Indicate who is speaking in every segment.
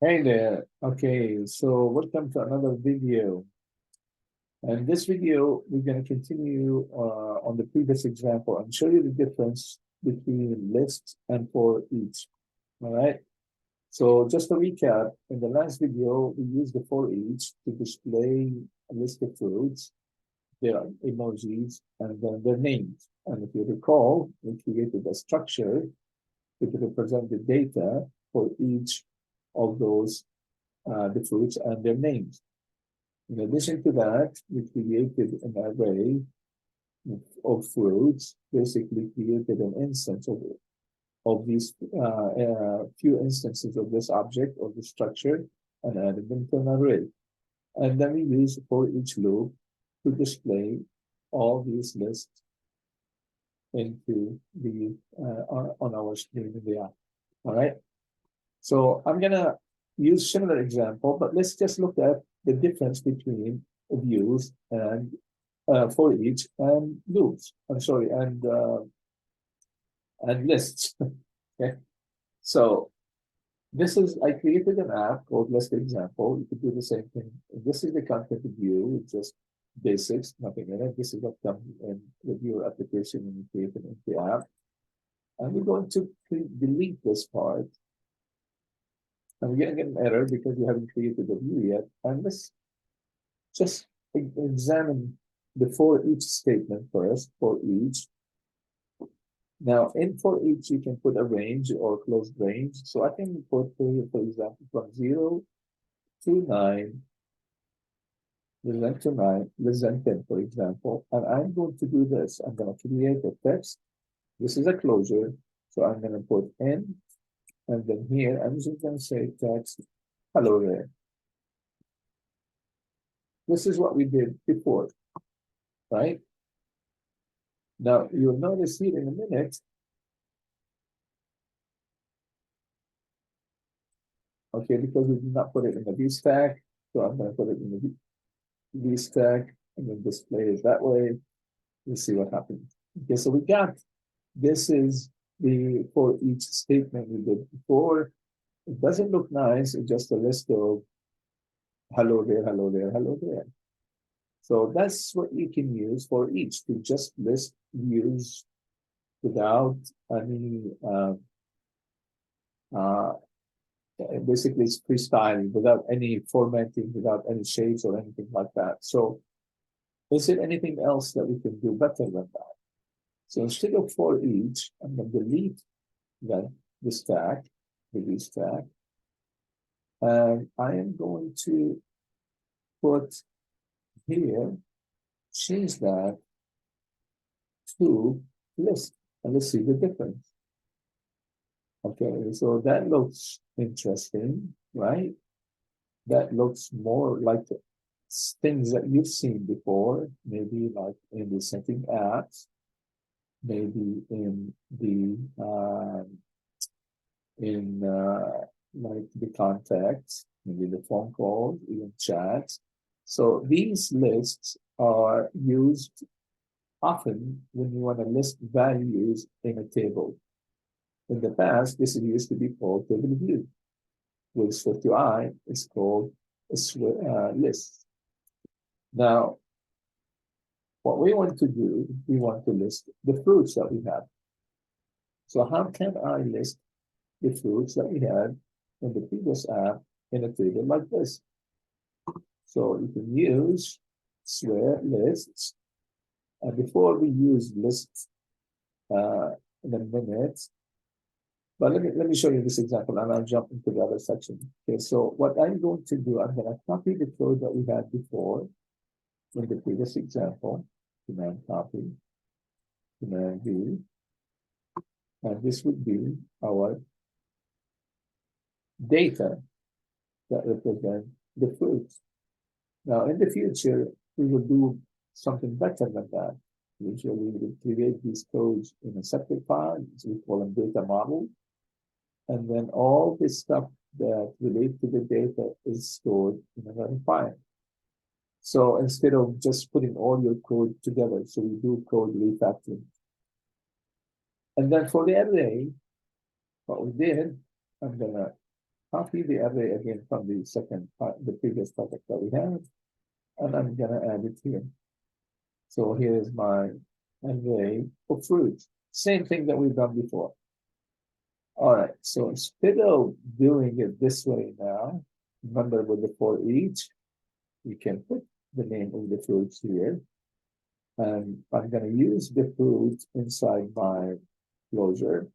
Speaker 1: Hey there. Okay, so welcome to another video. And this video, we're going to continue on the previous example and show you the difference between lists and for each. All right. So just to recap, in the last video, we used the for each to display a list of fruits, their emojis, and then their names. And if you recall, we created a structure to represent the data for each of those the fruits and their names. In addition to that, we created an array of fruits, basically created an instance of these few instances of this object or the structure and added them to an array. And then we use for each loop to display all these lists into the on our screen in the app. All right. So I'm gonna use similar example, but let's just look at the difference between views and for each and loops. I'm sorry, and lists. Okay. So this is I created an app called List Example. You could do the same thing. This is the content view, it's just basics, nothing in it. This is what comes in with your application when you create an the app. And we're going to delete this part. And we're going to get an error because we haven't created the view yet. And let's just examine the for each statement first, for each. Now, in for each, you can put a range or closed range. So I can put, for example, from 0 to 9, less than to 9, less than 10, for example. And I'm going to do this. I'm going to create a text. This is a closure. So I'm going to put in, and then here, I'm just going to say text, hello there. This is what we did before, right? Now, you'll notice here in a minute, okay, because we did not put it in the V stack, so I'm going to put it in the V stack and then display it that way. Let's see what happens. Okay, so we got, this is the for each statement we did before. It doesn't look nice, it's just a list of hello there, hello there, hello there. So that's what you can use for each to just list views without any basically it's freestyling without any formatting, without any shapes or anything like that. So is there anything else that we can do better than that? So instead of for each, I'm going to delete the stack, the stack, and I am going to put here, change that to list, and let's see the difference. Okay, so that looks interesting, right? That looks more like things that you've seen before, maybe like in the setting apps, maybe in the like the contacts, maybe the phone calls, even chats. So these lists are used often when you want to list values in a table. In the past, this used to be called table view. With SwiftUI, it's called a list. Now, what we want to do, we want to list the fruits that we have. So how can I list the fruits that we had in the previous app in a table like this? So you can use lists. And before we use lists in a minute, but let me show you this example and I'll jump into the other section. Okay, so what I'm going to do, I'm going to copy the code that we had before in the previous example, command copy, command V, and this would be our data that represent the fruits. Now, in the future, we will do something better than that. Usually, we will create these codes in a separate file, so we call them data model. And then all this stuff that relates to the data is stored in another file. So instead of just putting all your code together, so we do code refactoring. And then for the array, what we did, I'm gonna copy the array again from the second part, the previous project that we have, and I'm gonna add it here. So here's my array of fruits. Same thing that we've done before. All right, so instead of doing it this way now, remember with the for each, you can put the name of the fruits here. And I'm going to use the fruit inside my closure.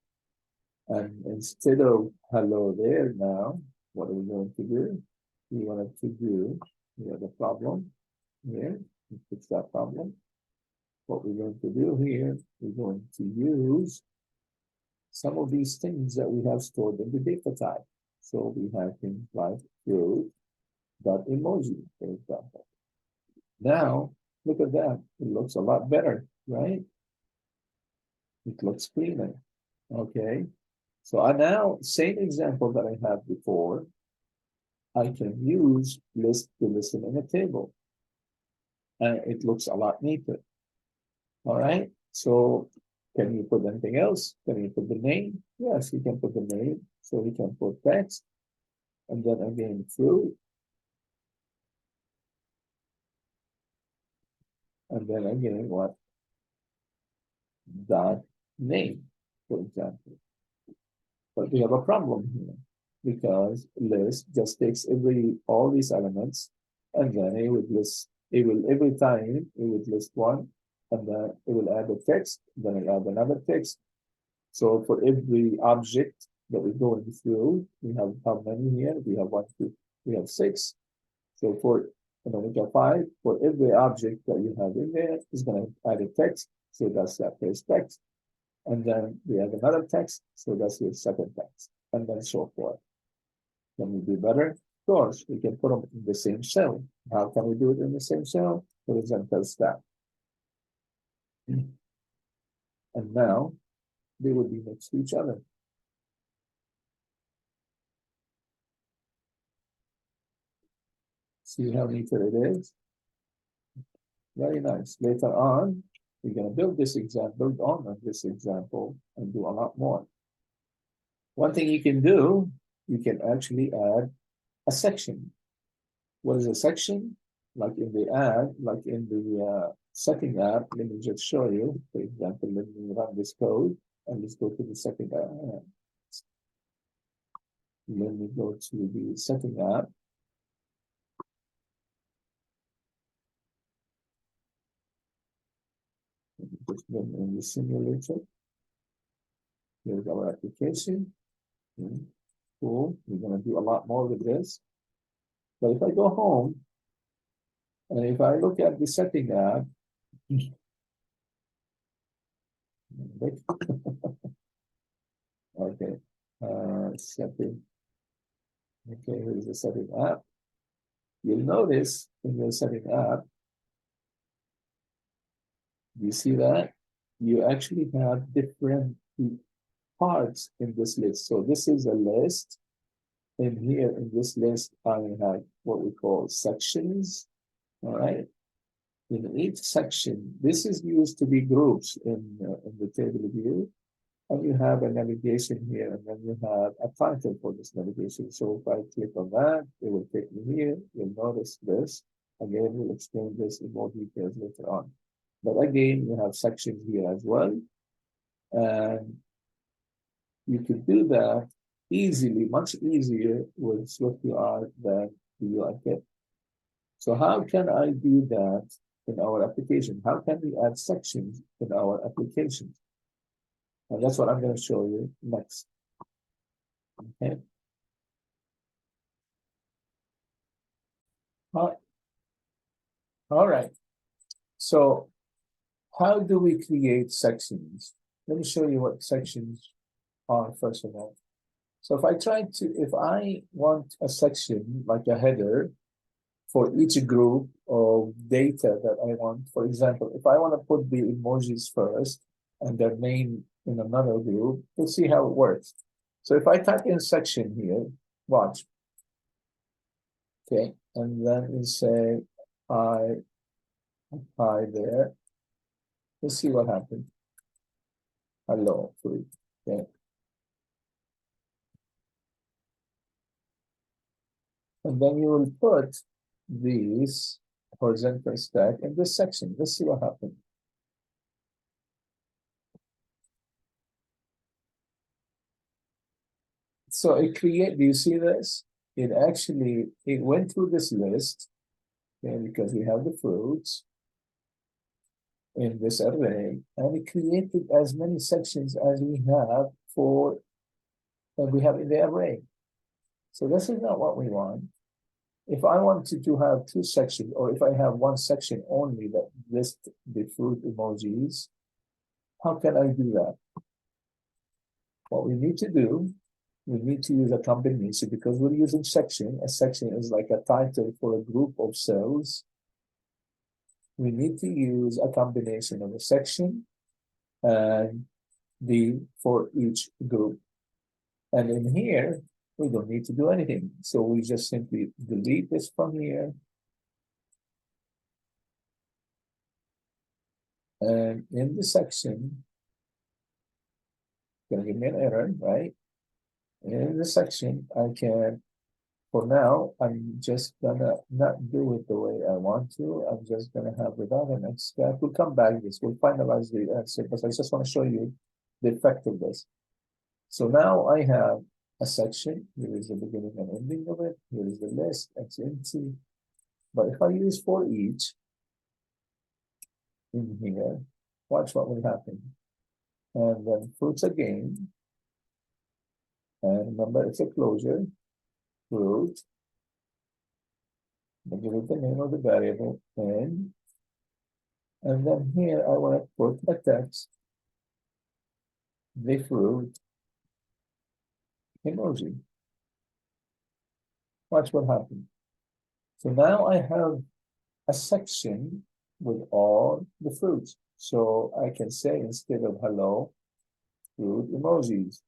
Speaker 1: And instead of hello there now, what are we going to do? We wanted to do the problem here. Fix that problem. What we're going to do here, we're going to use some of these things that we have stored in the data type. So we have things like fruit.emoji, for example. Now, look at that. It looks a lot better, right? It looks cleaner. Okay. So I now, same example that I had before, I can use list to listen in a table. And it looks a lot neater. All right. So can you put anything else? Can you put the name? Yes, you can put the name. So we can put text. And then again, fruit. And then again, what? Dot name, for example. But we have a problem here because list just takes all these elements and then it would list, it will every time it would list one and then it will add a text, then it add another text. So for every object that we're going through, we have how many here? We have 1, 2, we have 6. So for we have 5, for every object that you have in there is going to add a text. So that's that first text. And then we have another text, so that's your second text, and then so forth. Can we do better? Of course, we can put them in the same cell. How can we do it in the same cell? Horizontal stack. And now they would be next to each other. See how neater it is? Very nice. Later on, we're going to build this example, build on this example, and do a lot more. One thing you can do, you can actually add a section. What is a section? Like in the app, like in the setting app, let me just show you. For example, let me run this code and let's go to the setting app. Let me go to the setting app. Just run in the simulator. Here's our application. Cool. We're going to do a lot more with this. But if I go home and if I look at the setting app, okay, setting. Okay, here's the setting app. You'll notice in your setting app, you see that you actually have different parts in this list. So this is a list. And here in this list, I have what we call sections. All right. In each section, this is used to be groups in the table view. And you have a navigation here, and then you have a title for this navigation. So if I click on that, it will take me here. You'll notice this. Again, we'll explain this in more details later on. But again, you have sections here as well. And you can do that easily, much easier with SwiftUI than the UI kit. So how can I do that in our application? How can we add sections in our application? And that's what I'm going to show you next. Okay. All right. So how do we create sections? Let me show you what sections are first of all. So if I want a section like a header for each group of data that I want, for example, if I want to put the emojis first and their name in another group, we'll see how it works. So if I type in section here, watch. Okay, and then we say hi there. Let's see what happens. Hello, okay. And then you will put these horizontal stack in this section. Let's see what happens. So do you see this? It went through this list, okay, because we have the fruits in this array, and it created as many sections as we have in the array. So this is not what we want. If I wanted to have two sections, or if I have one section only that lists the fruit emojis, how can I do that? What we need to do, we need to use a combination because we're using section. A section is like a title for a group of cells. We need to use a combination of a section and the for each group. And in here, we don't need to do anything. So we just simply delete this from here. And in the section, it's gonna give me an error, right? In the section, I can, for now, I'm just gonna not do it the way I want to. I'm just gonna have without an X step. We'll come back to this. We'll finalize the answer, but I just want to show you the effect of this. So now I have a section. Here is the beginning and ending of it. Here is the list, X empty. But if I use for each in here, watch what will happen. And then fruits again. And remember, it's a closure. Fruit. I give it the name of the variable n. And then here I want to put a text, the fruit emoji. Watch what happens. So now I have a section with all the fruits. So I can say instead of hello, fruit emojis.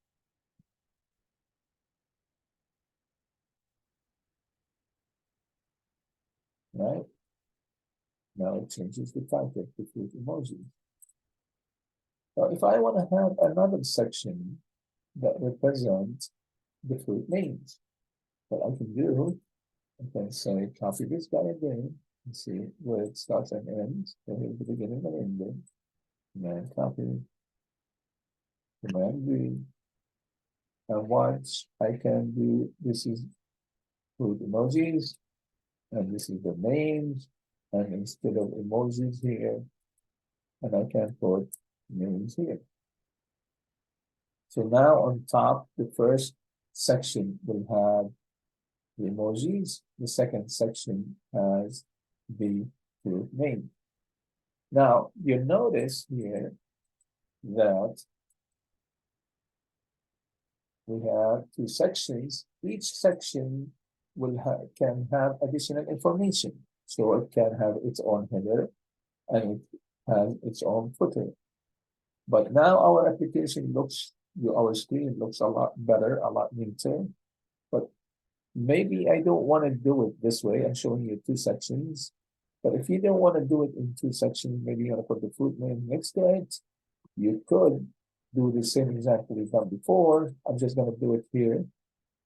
Speaker 1: Right? Now it changes the title to fruit emojis. Now, if I want to have another section that represents the fruit names, what I can do, I can say copy this guy again and see where it starts and ends. So here's the beginning and ending. Command copy, command V. And once I can do, this is fruit emojis, and this is the names, and instead of emojis here, and I can put names here. So now on top, the first section will have the emojis. The second section has the fruit name. Now, you notice here that we have two sections. Each section can have additional information. So it can have its own header and it has its own footer. But now our application our screen looks a lot better, a lot neater. But maybe I don't want to do it this way. I'm showing you two sections. But if you don't want to do it in two sections, maybe you want to put the fruit name next to it. You could do the same example we've done before. I'm just going to do it here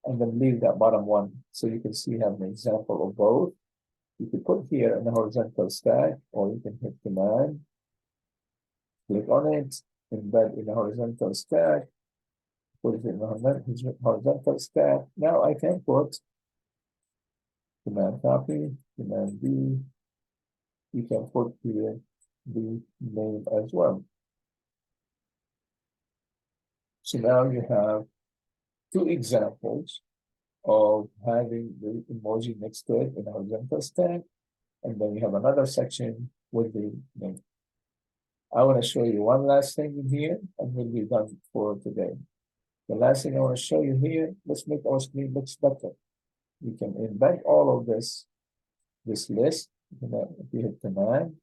Speaker 1: and then leave that bottom one so you can see you have an example of both. You could put here in the horizontal stack, or you can hit command, click on it, embed in the horizontal stack, put it in the horizontal stack. Now I can put command copy, command V. You can put here the name as well. So now you have two examples of having the emoji next to it in a horizontal stack, and then you have another section with the name. I want to show you one last thing in here, and we'll be done for today. The last thing I want to show you here, let's make our screen look better. You can embed all of this list. If you hit command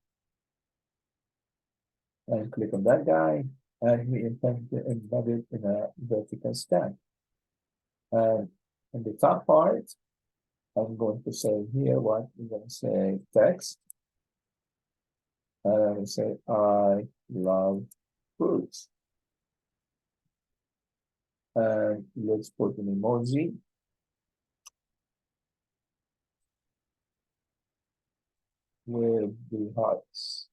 Speaker 1: and click on that guy, and we intend to embed it in a vertical stack. And in the top part, I'm going to say here what I'm going to say text. And I'm going to say I love fruits. And let's put an emoji. with the hearts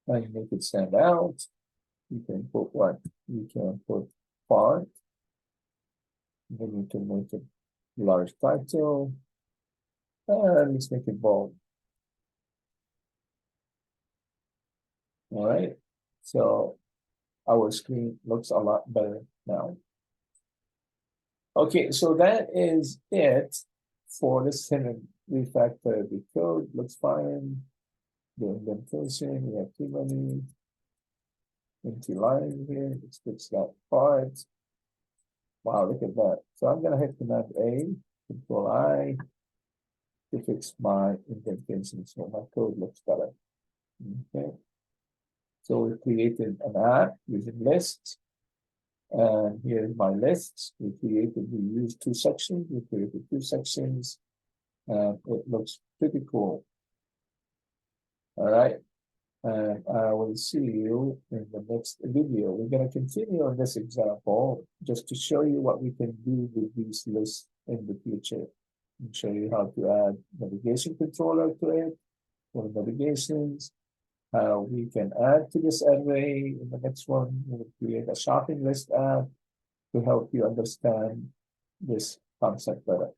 Speaker 1: and make it stand out. You can put what? You can put font. Then you can make it large title. And let's make it bold. All right. So our screen looks a lot better now. Okay, so that is it for the Senate refactor. The code looks fine. The indentation, we have too many empty lines here. Let's fix that part. Wow, look at that. So I'm gonna hit Command A, Control I to fix my indentation so my code looks better. Okay. So we created an app using lists. And here's my list. We used two sections. We created two sections. And it looks pretty cool. All right. And I will see you in the next video. We're going to continue on this example just to show you what we can do with these lists in the future. And show you how to add navigation controller to it for navigations, how we can add to this array. In the next one, we'll create a shopping list app to help you understand this concept better.